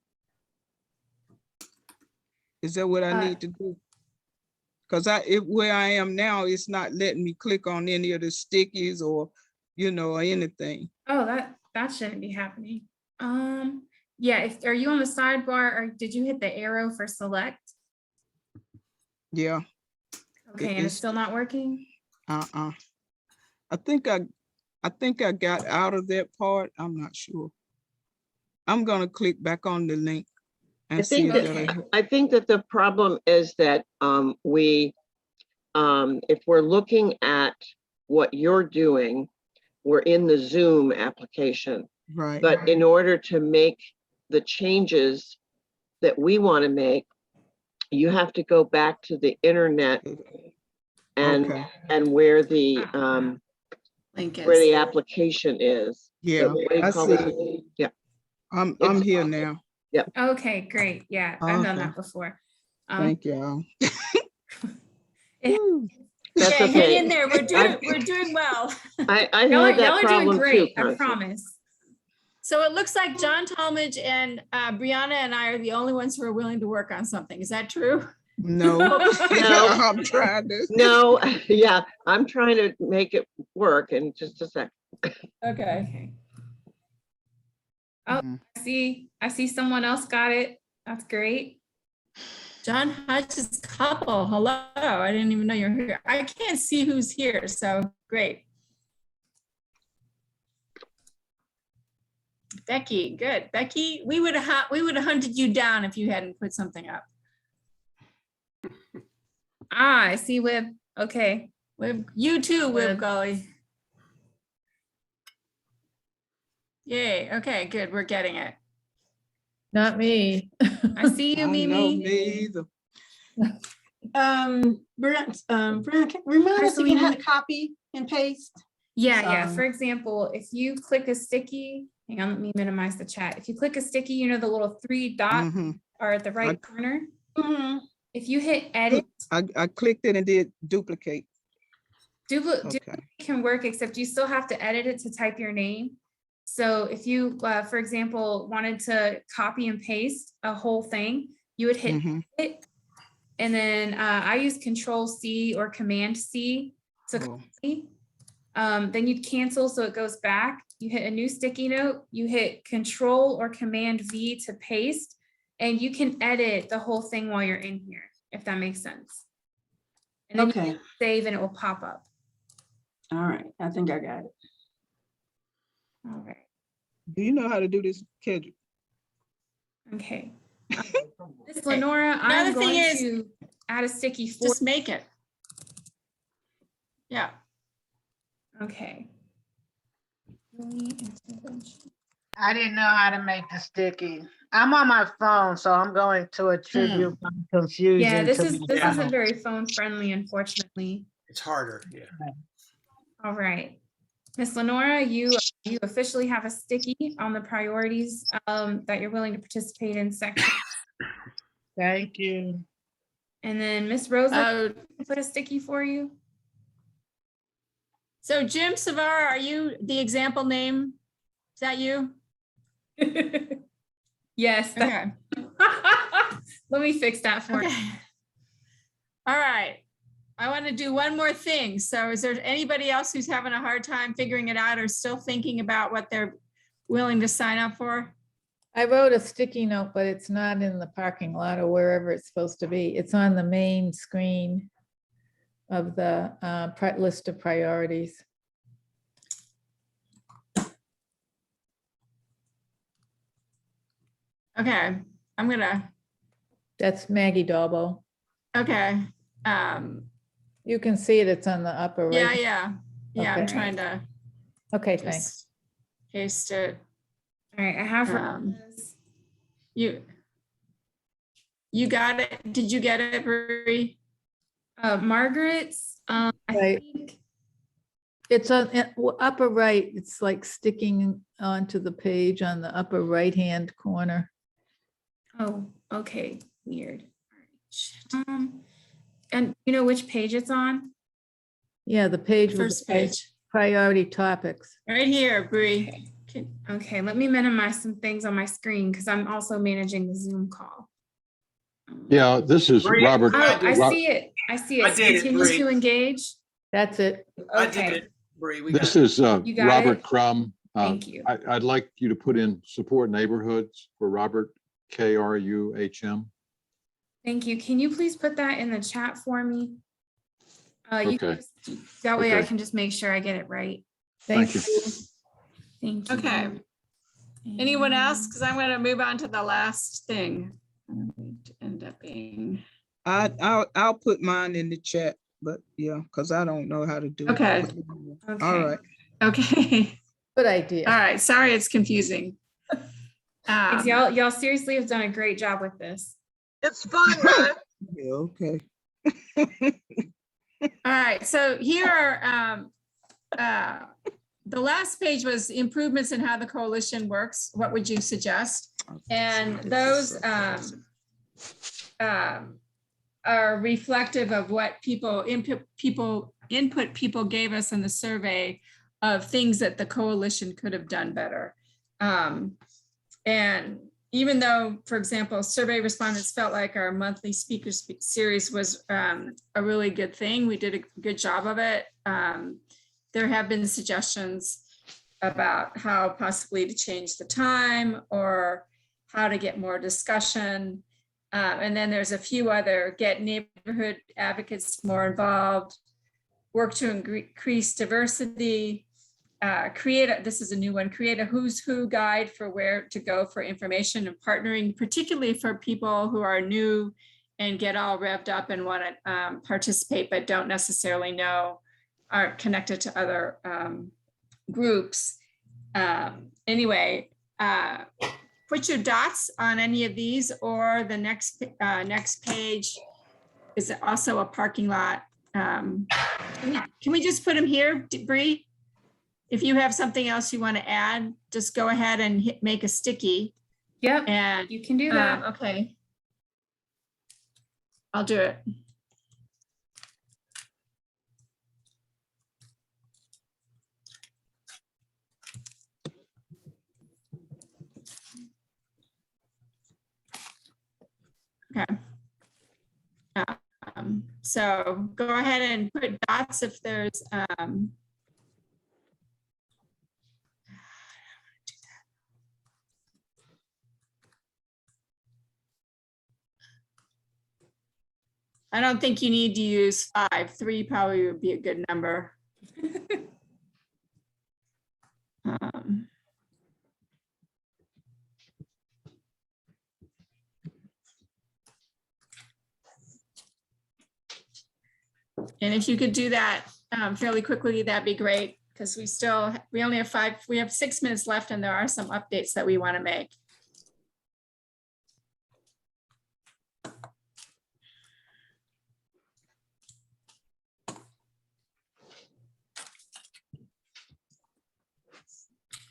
Is that what I need to do? Because where I am now, it's not letting me click on any of the stickies or, you know, or anything. Oh, that shouldn't be happening. Yeah, are you on the sidebar, or did you hit the arrow for select? Yeah. Okay, and it's still not working? I think I got out of that part. I'm not sure. I'm gonna click back on the link and see if I think that the problem is that if we're looking at what you're doing, we're in the Zoom application. Right. But in order to make the changes that we want to make, you have to go back to the internet and where the Link where the is. application is. Yeah, What do you I call see. it? Yeah. I'm here now. Okay, great. Yeah, I've done that before. Thank y'all. That's Okay, okay. hang in there. We're doing well. I Y'all had that are doing problem great, too, I Constance. promise. So it looks like John Talmadge and Brianna and I are the only ones who are willing to work on something. Is that true? No, No. I'm trying to. No, yeah, I'm trying to make it work in just a second. Okay. Oh, I see someone else got it. That's great. John Hodges couple, hello. I didn't even know you're here. I can't see who's here, so great. Becky, good. Becky, we would have hunted you down if you hadn't put something up. I see Wib. Okay. You too, Wib Golly. Yay. Okay, good. We're getting it. Not me. I see you, I don't know Mimi. me either. Brianna, remind us again how to copy and paste. Yeah. Sorry. For example, if you click a sticky Hang on, let me minimize the chat. If you click a sticky, you know, the little 3 dots Mhm. are at the right corner. Mhm. If you hit edit, I clicked it and did duplicate. duplicate Okay. can work, except you still have to edit it to type your name. So if you, for example, wanted to copy and paste a whole thing, you would hit Mhm. it. And then I use Control C or Command C to Oh. copy. Then you'd cancel so it goes back. You hit a new sticky note, you hit Control or Command V to paste, and you can edit the whole thing while you're in here, if that makes sense. And then you Okay, hit save and it will pop up. all right, I think I got it. All right, Do you know how to do this, Kendrick? okay. Miss Lenora, I'm Another thing going is- to add a sticky for, Just make it. Yeah. okay. Intervention. I didn't know how to make the sticky. I'm on my phone, so I'm going to attribute my confusion. Yeah, this to is my this phone. isn't very phone friendly, unfortunately. It's harder. Yeah. All right. Miss Lenora, you officially have a sticky on the priorities that you're willing to participate in section. Thank you. And then Miss Rosa, Oh, put a sticky for you. so Jim Savara, are you the example name? Is that you? Yes. Okay. Let me fix that for you. Okay. All right. I want to do one more thing. So is there anybody else who's having a hard time figuring it out or still thinking about what they're willing to sign up for? I wrote a sticky note, but it's not in the parking lot or wherever it's supposed to be. It's on the main screen of the list of priorities. Okay, I'm gonna, That's Maggie Dalbo. okay. You can see it, it's on the upper Yeah, right. yeah. Yeah, I'm Okay. trying to Okay, thanks. just paste it. All right, I have Um, You got it? Did you get it, Bree? Margaret's. I Right. think It's on upper right. It's like sticking onto the page on the upper right-hand corner. oh, okay, weird. All right, shit. And you know which page it's on? Yeah, the page with First the page. priority topics. Right here, Bree. Okay, let me minimize some things on my screen because I'm also managing the Zoom call. Yeah, this is Bree, Robert. Oh, I Rob- see it. I see I it. did it, Continue Bree. to engage. That's it. I did Okay, it, Bree. We got This it. is You got Robert it? Crum. Thank you. I'd like you to put in support neighborhoods for Robert, KRUHM. Thank you. Can you please put that in the chat for me? You can Okay. that way I Okay. can just make sure I get it right. Thank you. Thank you. Okay. Anyone else? Because I'm going to move on to the last thing. To end up being. I'll put mine in the chat, but yeah, because I don't know how to do Okay. it. Okay. All right. Okay. Good All idea. right. Sorry, it's confusing. Thanks, y'all seriously have done a great job with this. It's fun, huh? Yeah, okay. All right. So here are the last page was improvements in how the coalition works. What would you suggest? And those are reflective of what input people gave us in the survey of things that the coalition could have done better. And even though, for example, survey respondents felt like our monthly speaker series was a really good thing, we did a good job of it. There have been suggestions about how possibly to change the time or how to get more discussion. And then there's a few other: get neighborhood advocates more involved, work to increase diversity, this is a new one, create a who's who guide for where to go for information and partnering, particularly for people who are new and get all revved up and want to participate, but don't necessarily know, aren't connected to other groups. Anyway, put your dots on any of these, or the next page is also a parking lot. Can we just put them here, Bree? if you have something else you want to add, just go ahead and make a sticky. Yep, And you can do that. okay. I'll do it. Okay. So go ahead and put dots if there's I don't think you need to use 5. 3 probably would be a good number. And if you could do that fairly quickly, that'd be great, because we only have 6 minutes left, and there are some updates that we want to make.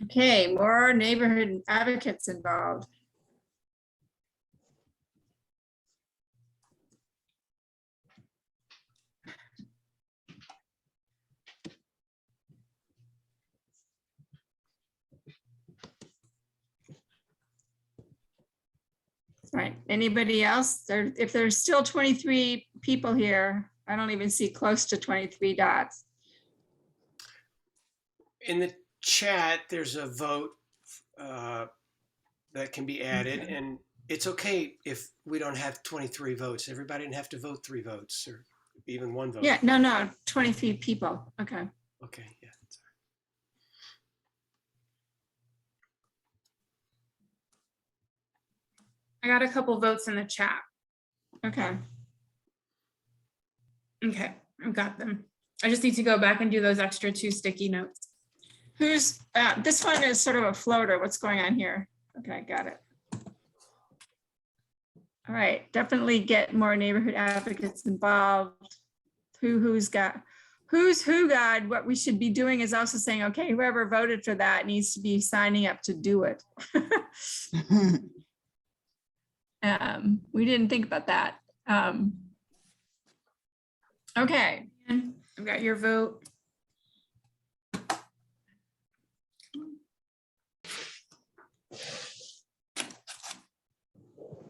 Okay, more neighborhood advocates involved. Right, anybody else? If there's still 23 people here, I don't even see close to 23 dots. In the chat, there's a vote that can be added, and it's okay if we don't have 23 votes. Everybody didn't have to vote 3 votes or even 1 vote. Yeah, no, 23 people. Okay. Okay, yeah. I got a couple votes in the chat. Okay. Okay, I've got them. I just need to go back and do those extra 2 sticky notes. Who's, this one is sort of a floater. What's going on here? Okay, got it. All right, definitely get more neighborhood advocates involved. Who's who, God? What we should be doing is also saying, okay, whoever voted for that needs to be signing up to do it. We didn't think about that. Okay. I've got your vote.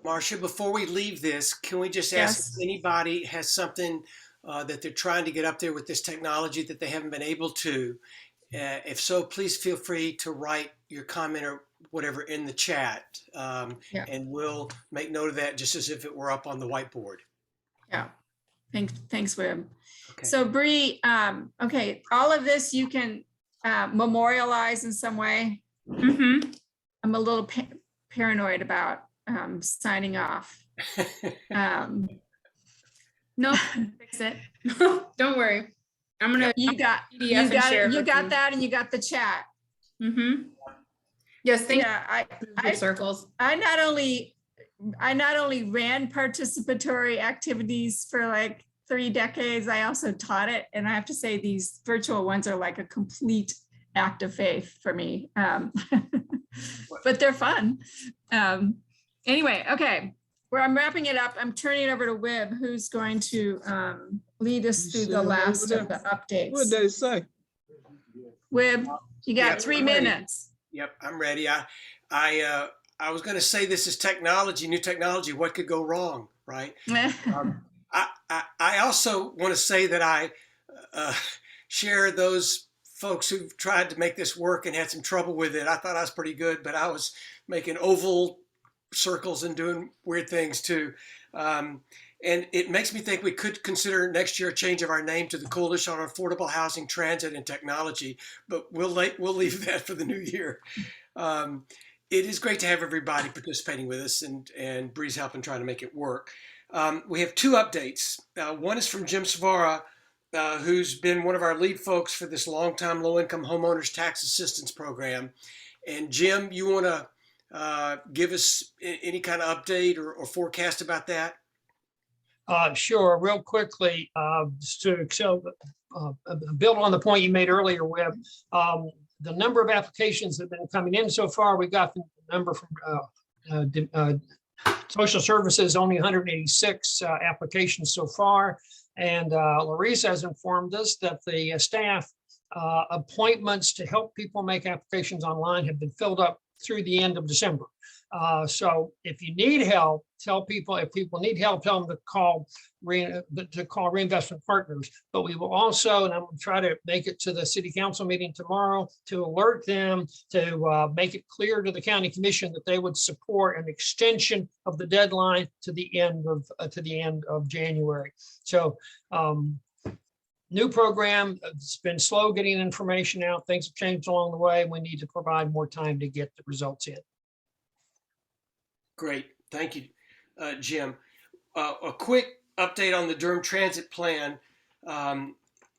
Marcia, before we leave this, can we just ask if anybody has something that they're trying to get up there with this technology that they haven't been able to? If so, please feel free to write your comment or whatever in the chat, and we'll make note of that just as if it were up on the whiteboard. Yeah, thanks, Wib. Okay. So Bree, okay, all of this you can memorialize in some way. Mm-hmm. I'm a little paranoid about signing off. No, fix it. Don't worry. I'm gonna. You got that, and you got the chat. Mm-hmm. Yes, thank you. Circles. I not only ran participatory activities for like 3 decades, I also taught it. And I have to say these virtual ones are like a complete act of faith for me. But they're fun. Anyway, okay. I'm wrapping it up. I'm turning it over to Wib, who's going to lead us through the last of the updates. What did they say? Wib, you got 3 minutes. Yep, I'm ready. I was going to say this is technology, new technology. What could go wrong, right? I also want to say that I share those folks who've tried to make this work and had some trouble with it. I thought I was pretty good, but I was making oval circles and doing weird things too. And it makes me think we could consider next year a change of our name to the Coalition on Affordable Housing, Transit, and Technology, but we'll leave that for the new year. It is great to have everybody participating with us, and Bree's helping trying to make it work. We have 2 updates. One is from Jim Savara, who's been one of our lead folks for this long-time low-income homeowners tax assistance program. And Jim, you want to give us any kind of update or forecast about that? Sure, real quickly, just to build on the point you made earlier, Webb, the number of applications that have been coming in so far, we got the number from social services, only 186 applications so far. And Larissa has informed us that the staff appointments to help people make applications online have been filled up through the end of December. So if you need help, tell people, if people need help, tell them to call Reinvestment Partners. But we will also, and I'm going to try to make it to the city council meeting tomorrow to alert them to make it clear to the county commission that they would support an extension of the deadline to the end of January. So new program, it's been slow getting information out. Things have changed along the way. We need to provide more time to get the results in. Great, thank you, Jim. A quick update on the Durham Transit Plan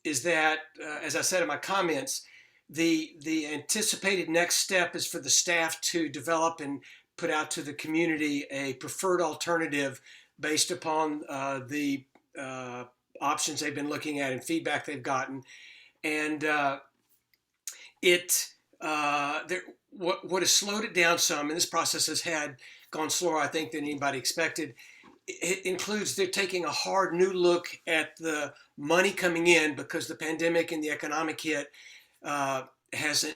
is that, as I said in my comments, the anticipated next step is for the staff to develop and put out to the community a preferred alternative based upon the options they've been looking at and feedback they've gotten. And what has slowed it down some, and this process has gone slower, I think, than anybody expected. It includes they're taking a hard new look at the money coming in because the pandemic and the economic hit has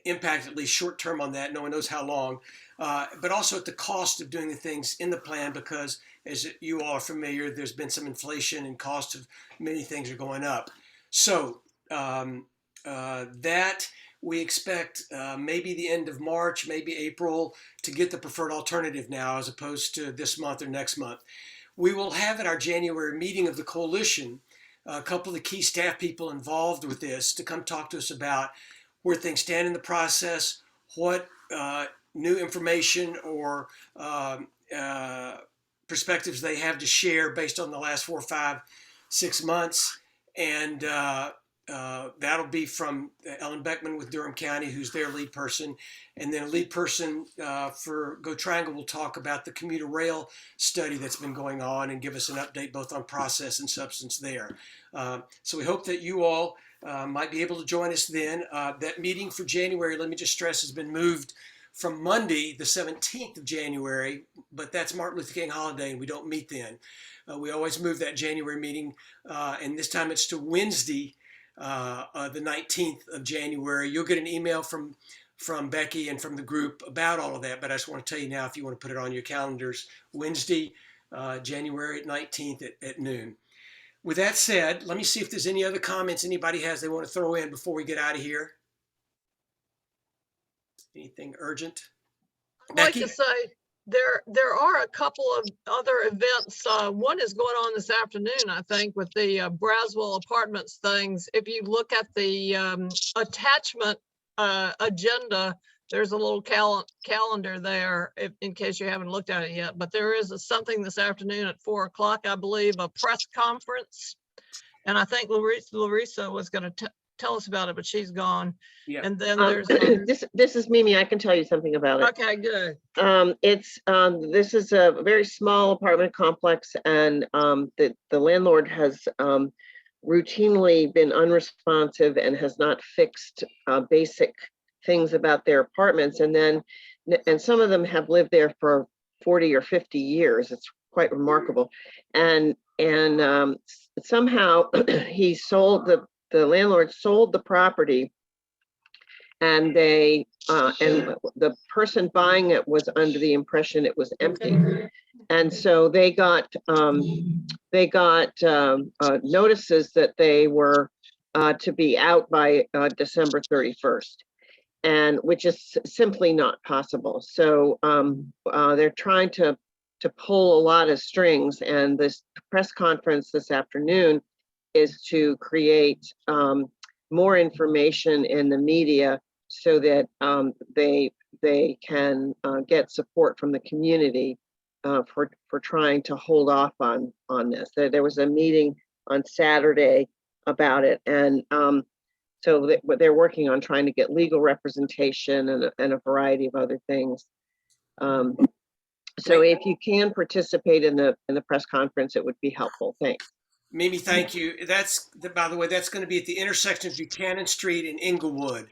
impacted at least short term on that. No one knows how long, but also at the cost of doing the things in the plan because, as you all are familiar, there's been some inflation and cost of many things are going up. So that we expect maybe the end of March, maybe April, to get the preferred alternative now as opposed to this month or next month. We will have at our January meeting of the coalition a couple of the key staff people involved with this to come talk to us about where things stand in the process, what new information or perspectives they have to share based on the last 4, 5, 6 months. And that'll be from Ellen Beckman with Durham County, who's their lead person. And then a lead person for Go Triangle will talk about the commuter rail study that's been going on and give us an update both on process and substance there. So we hope that you all might be able to join us then. That meeting for January, let me just stress, has been moved from Monday, the 17th of January, but that's Martin Luther King holiday and we don't meet then. We always move that January meeting, and this time it's to Wednesday, the 19th of January. You'll get an email from Becky and from the group about all of that, but I just want to tell you now, if you want to put it on your calendars, Wednesday, January 19th at noon. With that said, let me see if there's any other comments anybody has they want to throw in before we get out of here. Anything urgent? I'd like Becky? to say there are a couple of other events. One is going on this afternoon, I think, with the Braswell Apartments things. If you look at the attachment agenda, there's a little calendar there in case you haven't looked at it yet. But there is something this afternoon at 4 o'clock, I believe, a press conference. And I think Larissa was going to tell us about it, but she's gone. Yeah. And then there's this is Mimi. I can tell you something about it. okay, good. This is a very small apartment complex, and the landlord has routinely been unresponsive and has not fixed basic things about their apartments, and some of them have lived there for 40 or 50 years. It's quite remarkable, and somehow he sold the landlord sold the property, and the person buying it was under the impression it was empty, and so they got notices that they were to be out by December 31st, and which is simply not possible. So they're trying to pull a lot of strings, and this press conference this afternoon is to create more information in the media so that they can get support from the community for trying to hold off on this. There was a meeting on Saturday about it, and so they're working on trying to get legal representation and a variety of other things. So if you can participate in the press conference, it would be helpful. Thanks. Mimi, thank you. By the way, that's going to be at the intersection of Buchanan Street and Inglewood,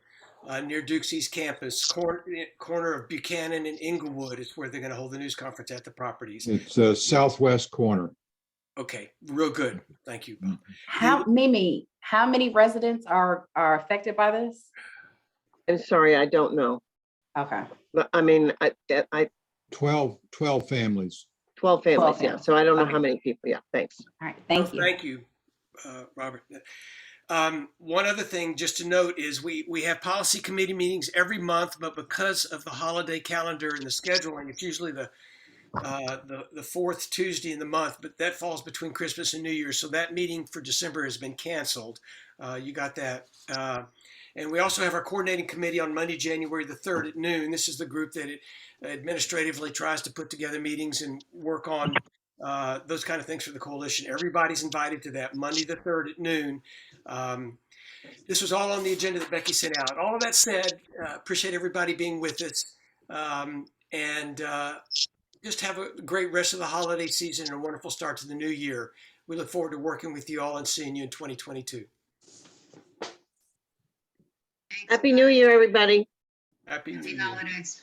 near Duke's East Campus. Corner of Buchanan and Inglewood is where they're going to hold the news conference at the properties. It's southwest corner. Okay, real good. Thank you. Mimi, how many residents are affected by this? I'm sorry, I don't know. Okay. But I mean, I 12 families. 12 families, yeah. families. So I don't know Okay. how many people. Yeah, thanks. All right, thank you. Thank you, Robert. One other thing just to note is we have policy committee meetings every month, but because of the holiday calendar and the scheduling, it's usually the fourth Tuesday in the month, but that falls between Christmas and New Year's. So that meeting for December has been canceled. You got that. And we also have our coordinating committee on Monday, January the 3rd at noon. This is the group that administratively tries to put together meetings and work on those kind of things for the coalition. Everybody's invited to that Monday the 3rd at noon. This was all on the agenda that Becky sent out. All of that said, appreciate everybody being with us. And just have a great rest of the holiday season and a wonderful start to the new year. We look forward to working with you all and seeing you in 2022. Happy New Year, everybody. Happy New Year. Holidays.